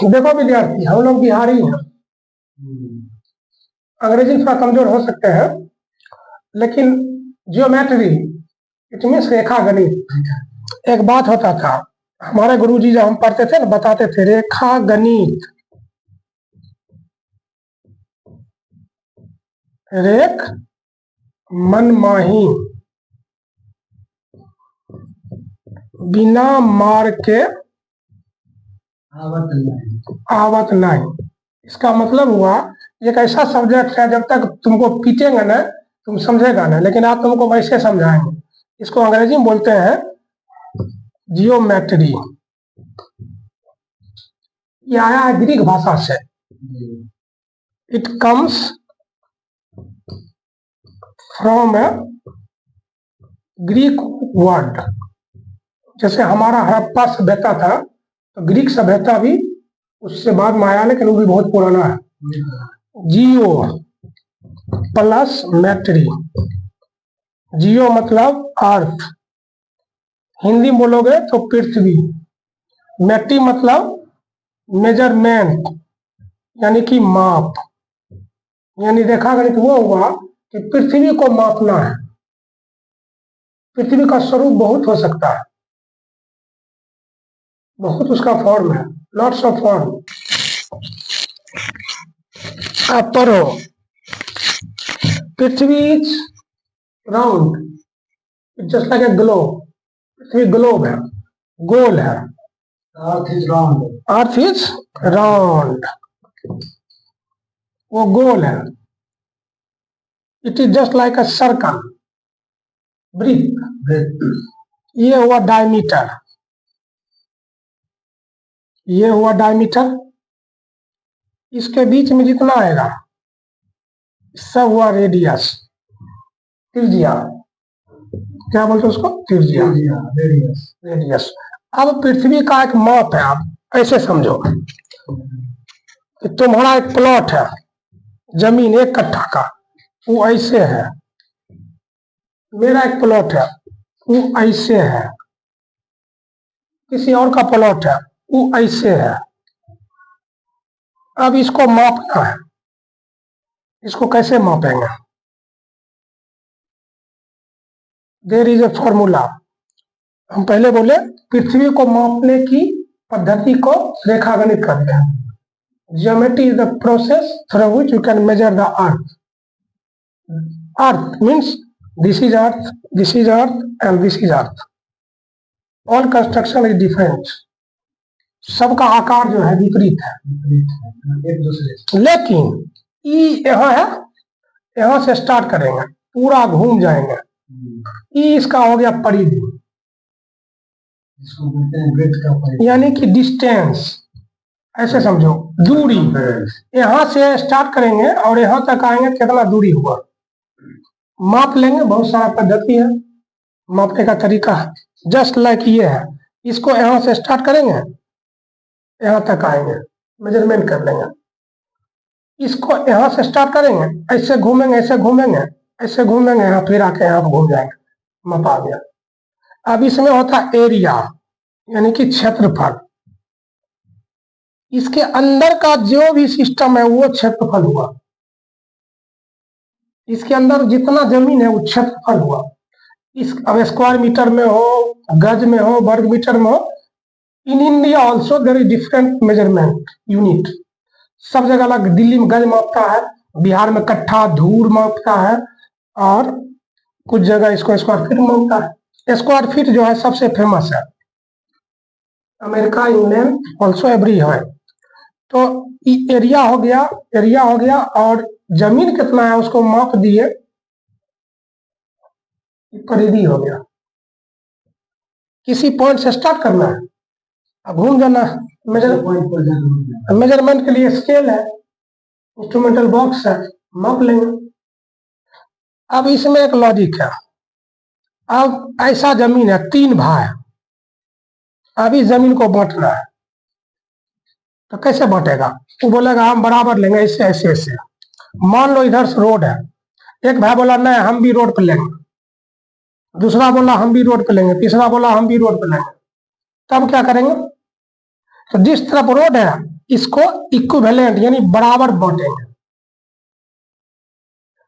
देखो विद्यार्थी, हम लोग बिहारी हैं, अंग्रेजी थोड़ा कमजोर हो सकते हैं, लेकिन जियोमेट्री इट मीन्स रेखा गणित। एक बात होता था, हमारे गुरुजी जब हम पढ़ते थे ना बताते थे रेखा गणित, रेख मनमाही, बिना मार के आवत नहीं। इसका मतलब हुआ एक ऐसा सब्जेक्ट है जब तक तुमको पीटेंगे ना तुम समझेगा ना, लेकिन आप तुमको वैसे समझाएंगे। इसको अंग्रेजी में बोलते हैं जियोमेट्री। ये आया है ग्रीक भाषा से। It comes from A Greek word. जैसे हमारा हड़प्पा सभ्यता था तो ग्रीक सभ्यता भी उससे बाद में आया, लेकिन वो भी बहुत पुराना है। जियो प्लस मैट्री। जियो मतलब अर्थ, हिंदी में बोलोगे तो पृथ्वी। मैट्री मतलब मेजरमेंट यानी कि माप, यानी देखा गणित वो हुआ कि पृथ्वी को मापना है। पृथ्वी का स्वरूप बहुत हो सकता है, बहुत उसका फॉर्म है, लॉट्स ऑफ फॉर्म। आप पढ़ो, पृथ्वी is round, it's just like a globe. पृथ्वी ग्लोब है, गोल है। Earth is round, earth is round, वो गोल है। It is just like a circle, brick. ये हुआ डायमीटर, ये हुआ डायमीटर। इसके बीच में जितना आएगा सब हुआ रेडियस, त्रिज्या। क्या बोलते हैं उसको? त्रिज्या, रेडियस। अब पृथ्वी का एक माप है, आप ऐसे समझो कि तुम्हारा एक प्लॉट है, जमीन 1 कट्ठा का, वो ऐसे है। मेरा एक प्लॉट है, वो ऐसे है। किसी और का प्लॉट है, वो ऐसे है। अब इसको मापना है, इसको कैसे मापेंगे? There is a formula. हम पहले बोले पृथ्वी को मापने की पद्धति को रेखा गणित कहते हैं। Geometry is the process through which you can measure the earth. Earth means this is earth, this is earth and this is earth. All construction is different. सबका आकार जो है विपरीत है एक दूसरे से, लेकिन ई यहाँ है, यहाँ से स्टार्ट करेंगे पूरा घूम जाएंगे। ई इसका हो गया परिधि, यानी कि डिस्टेंस। ऐसे समझो दूरी, यहाँ से स्टार्ट करेंगे और यहाँ तक आएंगे, कितना दूरी हुआ माप लेंगे। बहुत सारा पद्धति है मापने का तरीका है। जस्ट लाइक ये है, इसको यहाँ से स्टार्ट करेंगे, यहाँ तक आएंगे, मेजरमेंट कर लेंगे। इसको यहाँ से स्टार्ट करेंगे, ऐसे घूमेंगे, ऐसे घूमेंगे, ऐसे घूमेंगे, यहाँ फिर आके यहाँ घूम जाएंगे, माप आ गया। अब इसमें होता एरिया यानी कि क्षेत्रफल। इसके अंदर का जो भी सिस्टम है वो क्षेत्रफल हुआ। इसके अंदर जितना जमीन है वो क्षेत्रफल हुआ। इस अब स्क्वायर मीटर में हो, गज में हो, वर्ग मीटर में हो, in India also there is different measurement unit. सब जगह अलग। दिल्ली में गज मापता है, बिहार में कट्ठा धूर मापता है, और कुछ जगह इसको स्क्वायर फीट मापता है। स्क्वायर फीट जो है सबसे फेमस है, अमेरिका, इंग्लैंड ऑल्सो एवरी है। तो एरिया हो गया, एरिया हो गया, और जमीन कितना है उसको माप दिए, परिधि हो गया। किसी पॉइंट से स्टार्ट करना है, अब घूम जाना है। मेजरमेंट के लिए स्केल है, इंस्ट्रूमेंटल बॉक्स है, माप लेंगे। अब इसमें एक लॉजिक है। अब ऐसा जमीन है, 3 भाई, अभी जमीन को बांटना है, तो कैसे बांटेगा? वो बोलेगा हम बराबर लेंगे, ऐसे ऐसे ऐसे। मान लो इधर से रोड है, एक भाई बोला नहीं हम भी रोड पे लेंगे, दूसरा बोला हम भी रोड पे लेंगे, तीसरा बोला हम भी रोड पे लेंगे। तब क्या करेंगे? तो जिस तरफ रोड है इसको इक्विवेलेंट यानी बराबर बांटेंगे।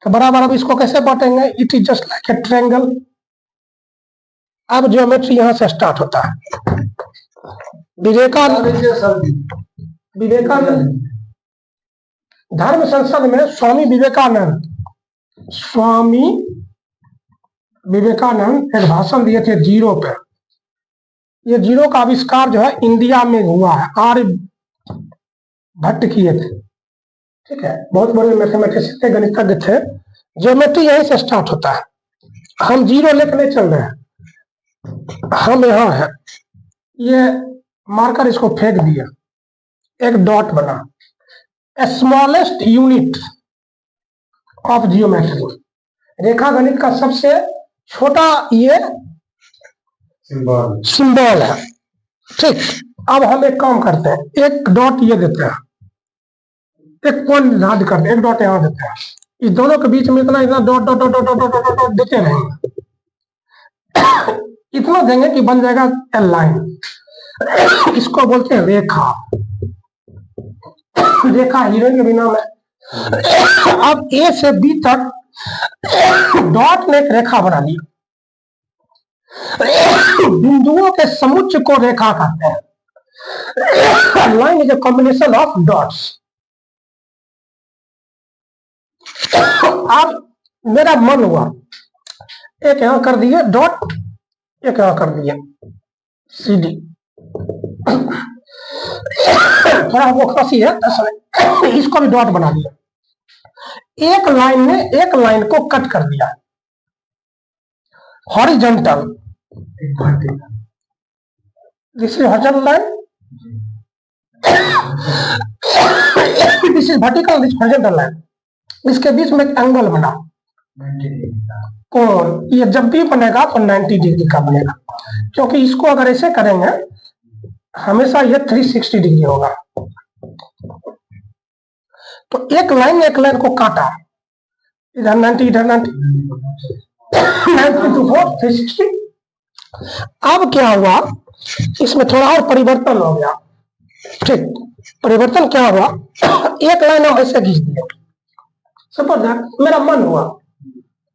तो बराबर अब इसको कैसे बांटेंगे? It is just like A triangle. अब ज्योमेट्री यहां से स्टार्ट होता है। विवेकानंद धर्म संसद में स्वामी विवेकानंद एक भाषण दिए थे जीरो पे। ये जीरो का आविष्कार जो है इंडिया में हुआ है, आर्यभट्ट किए थे। ठीक है, बहुत बड़े मैथमेटिशियन थे, गणितज्ञ थे। ज्योमेट्री यहीं से स्टार्ट होता है। हम जीरो लेकर नहीं चल रहे हैं, हम यहाँ है। ये मार्कर इसको फेंक दिया, एक डॉट बना। स्मॉलेस्ट यूनिट ऑफ जियोमेट्री, रेखा गणित का सबसे छोटा ये सिंबल है। ठीक, अब हम एक काम करते हैं, एक डॉट ये देते हैं, एक पॉइंट निर्धारित करते हैं, एक डॉट यहाँ देते हैं। इस दोनों के बीच में इतना इतना dot dot dot dot dot dot dot देते रहेंगे। इतना देंगे कि बन जाएगा ए लाइन। इसको बोलते हैं रेखा। रेखा हीरोइन के भी नाम है। अब ए से बी तक डॉट ने एक रेखा बना ली। बिंदुओं के समुच्चय को रेखा कहते हैं। Line is a combination of dots. अब मेरा मन हुआ, एक यहां कर दिए डॉट, एक यहां कर दिए सीडी। थोड़ा वो खांसी है, इसको भी डॉट बना दिया। एक लाइन ने एक लाइन को कट कर दिया, horizontal. This is horizontal line, this is vertical, this horizontal line. इसके बीच में एक एंगल बना, कोण। ये जब भी बनेगा तो 90 डिग्री का बनेगा, क्योंकि इसको अगर ऐसे करेंगे हमेशा ये 360 डिग्री होगा। तो एक लाइन को काटा, इधर 90 इधर 90, 90 to 4 360। अब क्या हुआ, इसमें थोड़ा और परिवर्तन हो गया। ठीक, परिवर्तन क्या हुआ, एक लाइन हम ऐसे खींच दिए। सपोज मेरा मन हुआ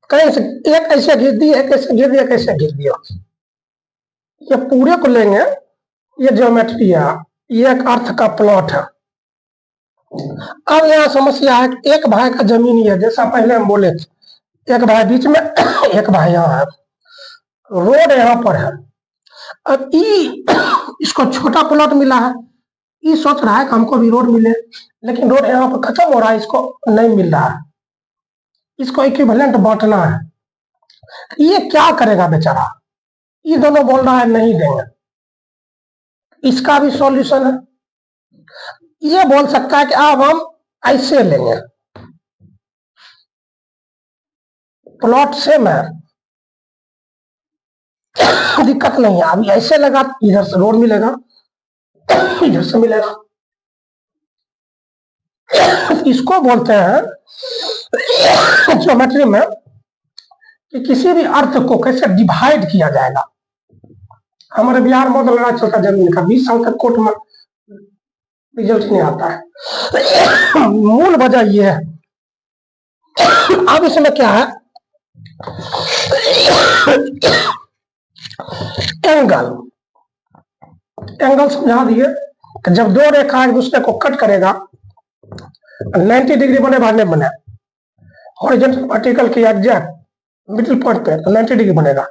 कहीं से एक ऐसे खींच दिया, एक ऐसे खींच दिया, एक ऐसे खींच दिया। ये पूरे को लेंगे, ये ज्योमेट्री है, ये एक अर्थ का प्लॉट है। अब यहाँ समस्या है, एक भाई का जमीन ही है, जैसा पहले हम बोले थे, एक भाई बीच में, एक भाई यहाँ है, रोड यहाँ पर है। अब इसको छोटा प्लॉट मिला है, ये सोच रहा है कि हमको भी रोड मिले, लेकिन रोड यहाँ पर खत्म हो रहा है, इसको नहीं मिल रहा है। इसको इक्विवेलेंट बांटना है। ये क्या करेगा बेचारा, ये दोनों बोल रहा है नहीं देंगे। इसका भी सॉल्यूशन है, ये बोल सकता है कि अब हम ऐसे लेंगे, प्लॉट सेम है, दिक्कत नहीं है। अभी ऐसे लगा, इधर से रोड मिलेगा, इधर से मिलेगा। इसको बोलते हैं ज्योमेट्री में कि किसी भी अर्थ को कैसे डिवाइड किया जाएगा। हमारे बिहार में लड़ा चलता जमीन का 20 साल तक कोर्ट में रिजल्ट नहीं आता है। मूल वजह ये है। अब इसमें क्या है, एंगल समझा दिए कि जब दो रेखा एक दूसरे को कट करेगा 90 डिग्री बने बाद नहीं बने, हॉरिजॉन्टल वर्टिकल की एग्जैक्ट मिडिल पॉइंट पे तो 90 डिग्री बनेगा।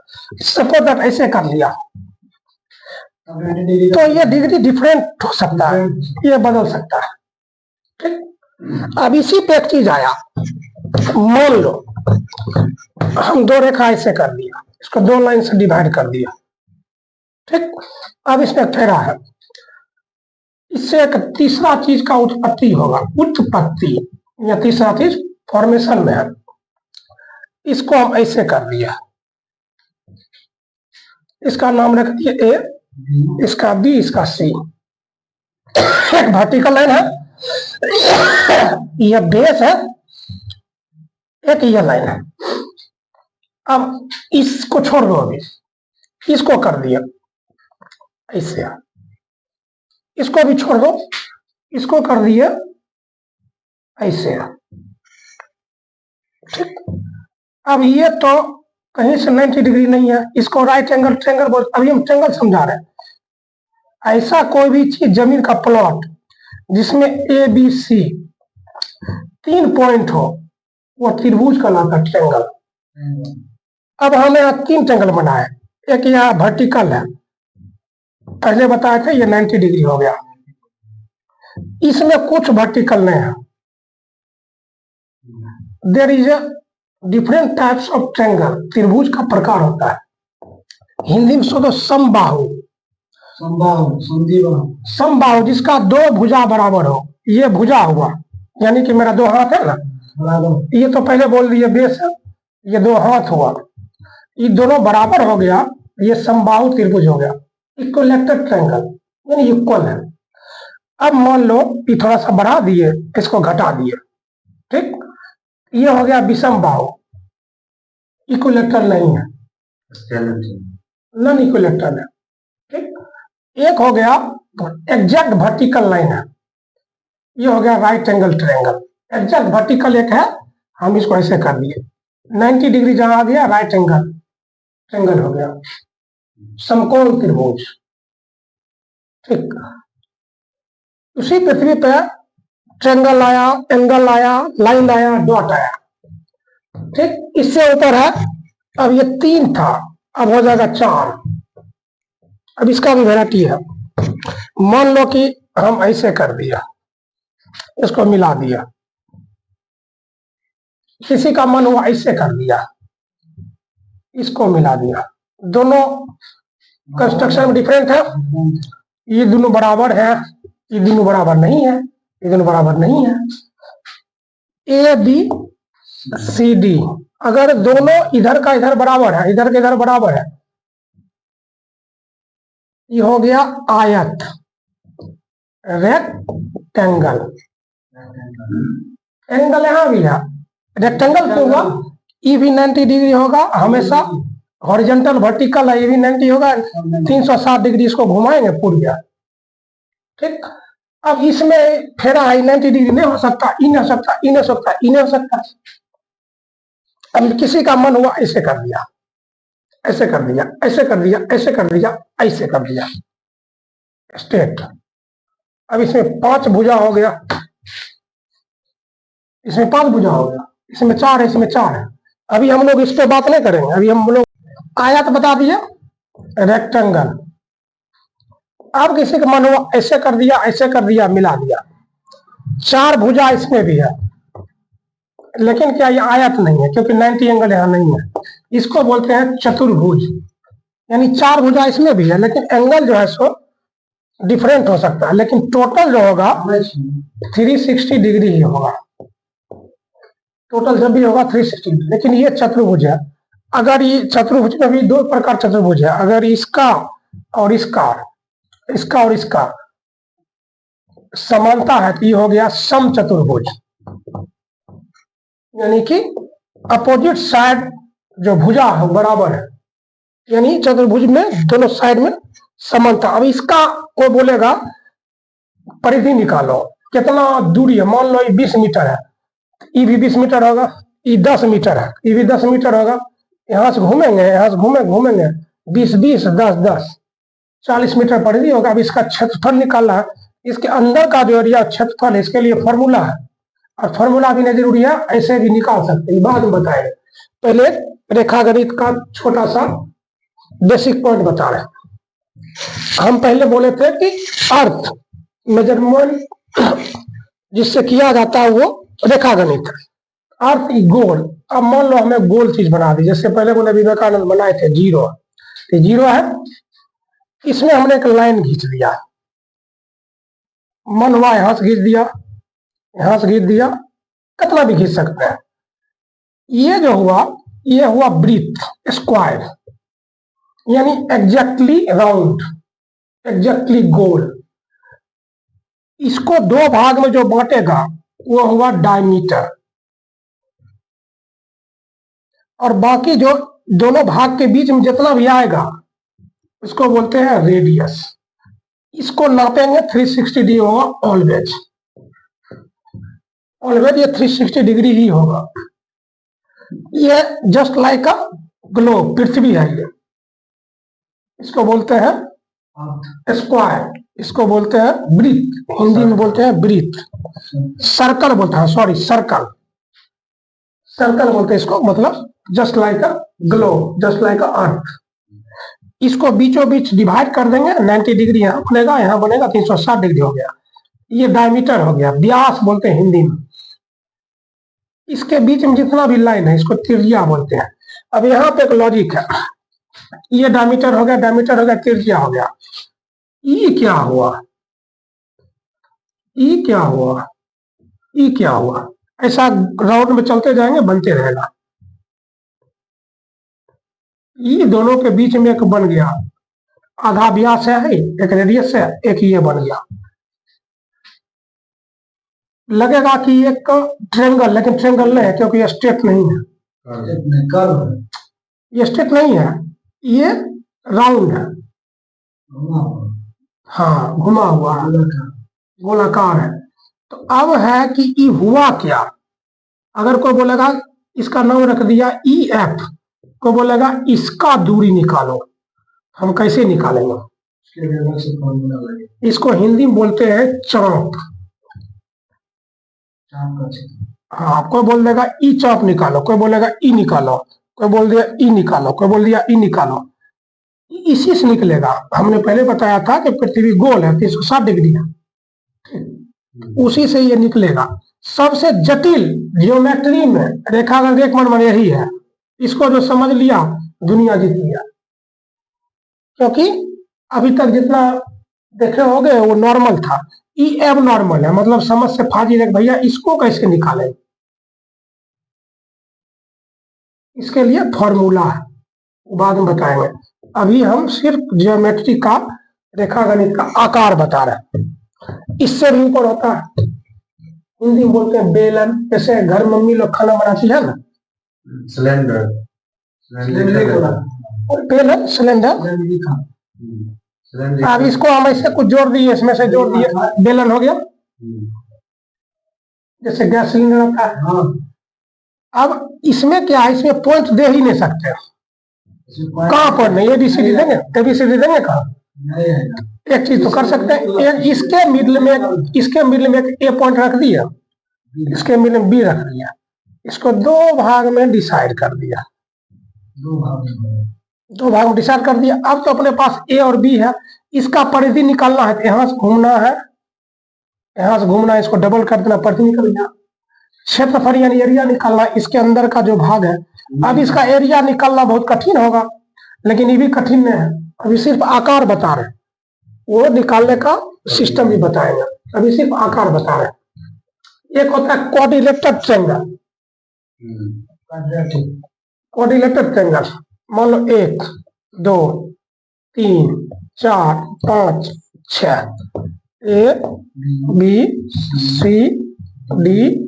सपोज दैट ऐसे कर लिया तो ये डिग्री डिफरेंट हो सकता है, ये बदल सकता है। ठीक, अब इसी पे एक चीज आया, मान लो हम दो रेखा ऐसे कर दिया, इसको दो लाइन से डिवाइड कर दिया। ठीक, अब इसमें फेरा है, इससे एक तीसरा चीज का उत्पत्ति होगा, उत्पत्ति या तीसरा चीज फॉर्मेशन में है। इसको हम ऐसे कर दिया, इसका नाम रख दिया ए, इसका बी, इसका सी। एक वर्टिकल लाइन है, यह बेस है, एक यह लाइन है। अब इसको छोड़ दो, अभी इसको कर दिया ऐसे। इसको भी छोड़ दो, इसको कर दिए ऐसे, ठीक। अब ये तो कहीं से 90 डिग्री नहीं है, इसको राइट एंगल ट्रायंगल बोल, अभी हम ट्रायंगल समझा रहे हैं। ऐसा कोई भी चीज जमीन का प्लॉट जिसमें ए बी सी 3 पॉइंट हो, वो त्रिभुज कहलाता है, ट्रायंगल। अब हमें यहाँ 3 ट्रायंगल बनाए, एक यहाँ वर्टिकल है, पहले बताए थे ये 90 डिग्री हो गया, इसमें कुछ वर्टिकल नहीं है। There is a different types of triangle, त्रिभुज का प्रकार होता है। हिंदी में सोचो समबाहु, समबाहु जिसका 2 भुजा बराबर हो, ये भुजा हुआ, यानी कि मेरा 2 हाथ है ना, ये तो पहले बोल दिए बेस है, ये 2 हाथ हुआ, ये दोनों बराबर हो गया, ये समबाहु त्रिभुज हो गया, इक्विलैटरल ट्रायंगल यानी इक्वल है। अब मान लो ये थोड़ा सा बढ़ा दिए, इसको घटा दिए, ठीक, ये हो गया विषम बाहु, इक्विलैटरल नहीं है, नॉन इक्विलैटरल है, ठीक। एक हो गया एग्जैक्ट वर्टिकल लाइन है, ये हो गया right angle triangle. Exact vertical एक है, हम इसको ऐसे कर दिए, 90 डिग्री जहां आ गया राइट एंगल ट्रायंगल हो गया, समकोण त्रिभुज, ठीक। उसी पृथ्वी पे ट्रायंगल आया, एंगल आया, लाइन आया, डॉट आया, ठीक। इससे ऊपर है, अब ये 3 था, अब हो जाएगा 4। अब इसका भी वैरायटी है। मान लो कि हम ऐसे कर दिया, इसको मिला दिया, किसी का मन हुआ ऐसे कर दिया, इसको मिला दिया, दोनों कंस्ट्रक्शन में डिफरेंट है, ये दोनों बराबर है, ये दोनों बराबर नहीं है, ये दोनों बराबर नहीं है। ए बी सी डी, अगर दोनों इधर का इधर बराबर है, इधर का इधर बराबर है, ये हो गया आयत, रेक्टेंगल। एंगल यहां भी है, रेक्टेंगल क्यों होगा, ई भी 90 डिग्री होगा हमेशा, हॉरिजॉन्टल वर्टिकल है, ये भी 90 होगा, 360 डिग्री इसको घुमाएंगे पूर्व, ठीक। अब इसमें फेरा है, 90 डिग्री नहीं हो सकता, ई नहीं हो सकता, ई नहीं हो सकता, ई नहीं हो सकता। अब किसी का मन हुआ ऐसे कर दिया, ऐसे कर दिया, ऐसे कर दिया, ऐसे कर दिया, ऐसे कर दिया, स्ट्रेट। अब इसमें 5 भुजा हो गया, इसमें 5 भुजा हो गया, इसमें 4 है, इसमें 4 है। अभी हम लोग इस पे बात नहीं करेंगे, अभी हम लोग आयत बता दिया, रेक्टेंगल। अब किसी का मन हुआ ऐसे कर दिया, ऐसे कर दिया, मिला दिया, 4 भुजा इसमें भी है, लेकिन क्या ये आयत नहीं है, क्योंकि 90 एंगल यहाँ नहीं है। इसको बोलते हैं चतुर्भुज, यानी 4 भुजा इसमें भी है, लेकिन एंगल जो है सो डिफरेंट हो सकता है, लेकिन टोटल जो होगा 360 डिग्री ही होगा, टोटल जब भी होगा 360 डिग्री। लेकिन ये चतुर्भुज है। अगर ये चतुर्भुज में भी 2 प्रकार चतुर्भुज है, अगर इसका और इसका, इसका और इसका समानता है तो ये हो गया सम चतुर्भुज, यानी कि अपोजिट साइड जो भुजा है बराबर है, यानी चतुर्भुज में दोनों साइड में समानता। अब इसका कोई बोलेगा परिधि निकालो, कितना दूरी है, मान लो ये 20 मीटर है, ये भी 20 मीटर होगा, ये 10 मीटर है, ये भी 10 मीटर होगा, यहां से घूमेंगे, यहां से घूमेंगे 20 20 10 10 40 मीटर परिधि होगा। अब इसका क्षेत्रफल निकालना है, इसके अंदर का जो एरिया क्षेत्रफल है, इसके लिए फॉर्मूला है, और फॉर्मूला भी नहीं जरूरी है, ऐसे भी निकाल सकते हैं, बाद में बताएंगे। पहले रेखागणित का छोटा सा बेसिक पॉइंट बता रहे हैं। हम पहले बोले थे कि अर्थ मेजरमेंट जिससे किया जाता है वो रेखागणित, अर्थ गोल। अब मान लो हमें गोल चीज बना दी, जैसे पहले बोले विवेकानंद बनाए थे जीरो, तो जीरो है, इसमें हमने एक लाइन खींच दिया, मन हुआ यहां से खींच दिया, यहां से खींच दिया, कितना भी खींच सकते हैं। ये जो हुआ, ये हुआ ब्रीथ स्क्वायर, यानी एग्जैक्टली राउंड, एग्जैक्टली गोल। इसको 2 भाग में जो बांटेगा वो हुआ डायमीटर, और बाकी जो दोनों भाग के बीच में जितना भी आएगा उसको बोलते हैं रेडियस। इसको नापेंगे 360 डिग्री होगा ऑलवेज, ऑलवेज ये 360 डिग्री ही होगा। ये जस्ट लाइक अ ग्लोब, पृथ्वी है ये। इसको बोलते हैं स्क्वायर, इसको बोलते हैं वृत्त, हिंदी में बोलते हैं वृत्त, सर्कल बोलते हैं, सॉरी सर्कल, सर्कल बोलते हैं इसको, मतलब just like a globe, just like a earth. इसको बीचों बीच डिवाइड कर देंगे, 90 डिग्री यहाँ बनेगा, यहाँ बनेगा 360 डिग्री हो गया। ये डायमीटर हो गया, व्यास बोलते हैं हिंदी में। इसके बीच में जितना भी लाइन है इसको त्रिज्या बोलते हैं। अब यहाँ पे एक लॉजिक है, ये डायमीटर हो गया, डायमीटर हो गया, त्रिज्या हो गया। ई क्या हुआ, ई क्या हुआ, ई क्या हुआ? ऐसा राउंड में चलते जाएंगे, बनते रहेगा। ई दोनों के बीच में एक बन गया, आधा व्यास है, एक रेडियस है, एक ये बन गया। लगेगा कि एक ट्रेंगल, लेकिन ट्रेंगल नहीं है क्योंकि ये स्ट्रेट नहीं है, ये स्ट्रेट नहीं है, ये राउंड है, हाँ घुमा हुआ है, गोलाकार है। तो अब है कि ई हुआ क्या? अगर कोई बोलेगा इसका नाम रख दिया ई एफ, कोई बोलेगा इसका दूरी निकालो, हम कैसे निकालेंगे? इसको हिंदी में बोलते हैं चाप। हाँ, कोई बोल देगा ई चाप निकालो, कोई बोलेगा ई निकालो, कोई बोल दिया ई निकालो, कोई बोल दिया ई निकालो। इसी से निकलेगा। हमने पहले बताया था कि पृथ्वी गोल है, 360 डिग्री है, उसी से ये निकलेगा। सबसे जटिल जियोमेट्री में रेखागण रेखमन यही है। इसको जो समझ लिया दुनिया जीत लिया, क्योंकि अभी तक जितना देखे होंगे वो नॉर्मल था। ई एब नॉर्मल है, मतलब समझ से फाजिल है भैया इसको कैसे निकालें। इसके लिए फॉर्मूला है, बाद में बताएंगे। अभी हम सिर्फ जियोमेट्री का, रेखागणित का आकार बता रहे हैं। इससे भी ऊपर होता है, हिंदी में बोलते हैं बेलन। जैसे घर मम्मी लोग खाना बनाती है ना, सिलेंडर, और बेलन सिलेंडर। अब इसको हम ऐसे कुछ जोड़ दिए, इसमें से जोड़ दिए, बेलन हो गया। जैसे गैस सिलेंडर होता है। अब इसमें क्या है, इसमें पॉइंट दे ही नहीं सकते। कहाँ पर नहीं, एबीसीडी देंगे, एबीसीडी देंगे कहाँ? एक चीज तो कर सकते हैं, एक इसके मिडल में, इसके मिडल में एक ए पॉइंट रख दिया, इसके मिडल में बी रख दिया, इसको दो भाग में डिसाइड कर दिया, दो भाग में डिसाइड कर दिया। अब तो अपने पास ए और बी है, इसका परिधि निकालना है, यहां से घूमना है, यहां से घूमना है, इसको डबल कर देना, परिधि निकल गया। क्षेत्रफल यानी एरिया निकालना, इसके अंदर का जो भाग है। अब इसका एरिया निकालना बहुत कठिन होगा, लेकिन ये भी कठिन नहीं है। अभी सिर्फ आकार बता रहे हैं, वो निकालने का सिस्टम भी बताएंगे, अभी सिर्फ आकार बता रहे हैं। एक होता है क्वाड्रिलेटरल ट्रायंगल, क्वाड्रिलेटरल ट्रायंगल। मान लो 1 2 3 4 5 6, A B C D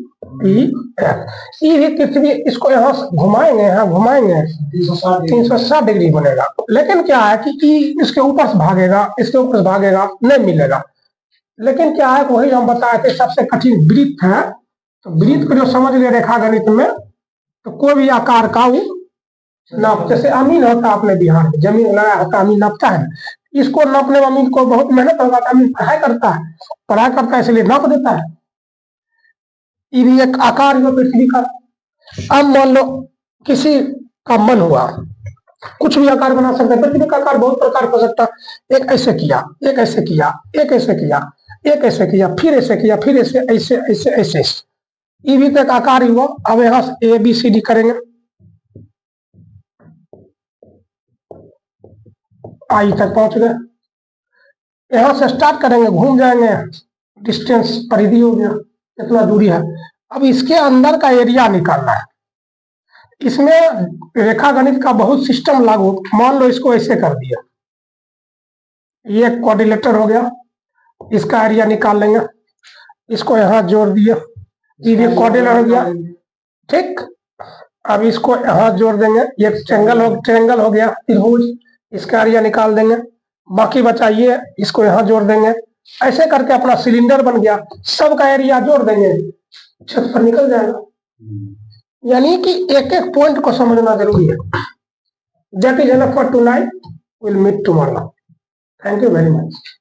E F. ये भी पृथ्वी, इसको यहाँ घुमाएंगे, यहाँ घुमाएंगे 360 डिग्री बनेगा। लेकिन क्या है कि ई इसके ऊपर से भागेगा, इसके ऊपर से भागेगा, नहीं मिलेगा। लेकिन क्या है, वही हम बताए थे, सबसे कठिन वृत्त है। तो वृत्त को जो समझ ले रेखा गणित में, तो कोई भी आकार का वो नाप, जैसे अमीन होता है अपने बिहार में, जमीन लगाया होता है, अमीन नापता है। इसको नापने में अमीन को बहुत मेहनत होगा, अमीन पढ़ाई करता है, इसलिए नाप देता है। ये भी एक आकार है पृथ्वी का। अब मान लो किसी का मन हुआ, कुछ भी आकार बना सकता है। पृथ्वी का आकार बहुत प्रकार हो सकता है। एक ऐसे किया, एक ऐसे किया, एक ऐसे किया, एक ऐसे किया, फिर ऐसे किया, फिर ऐसे ऐसे ऐसे ऐसे। ये भी तो एक आकार ही हुआ। अब यहाँ से ए बी सी डी करेंगे, आई तक पहुंच गए। यहां से स्टार्ट करेंगे, घूम जाएंगे, डिस्टेंस परिधि हो गया, कितना दूरी है। अब इसके अंदर का एरिया निकालना है। इसमें रेखा गणित का बहुत सिस्टम लागू। मान लो इसको ऐसे कर दिया, ये क्वाड्रिलेटरल हो गया, इसका एरिया निकाल लेंगे। इसको यहाँ जोड़ दिए, ये भी क्वाड्रिलेटरल हो गया, ठीक। अब इसको यहाँ जोड़ देंगे, ये ट्रायंगल हो गया, त्रिभुज, इसका एरिया निकाल देंगे। बाकी बचा ये, इसको यहाँ जोड़ देंगे। ऐसे करके अपना सिलेंडर बन गया। सबका एरिया जोड़ देंगे, छत पर निकल जाएगा। यानी कि एक एक पॉइंट को समझना जरूरी है। That is enough for tonight, will meet tomorrow. Thank you very much.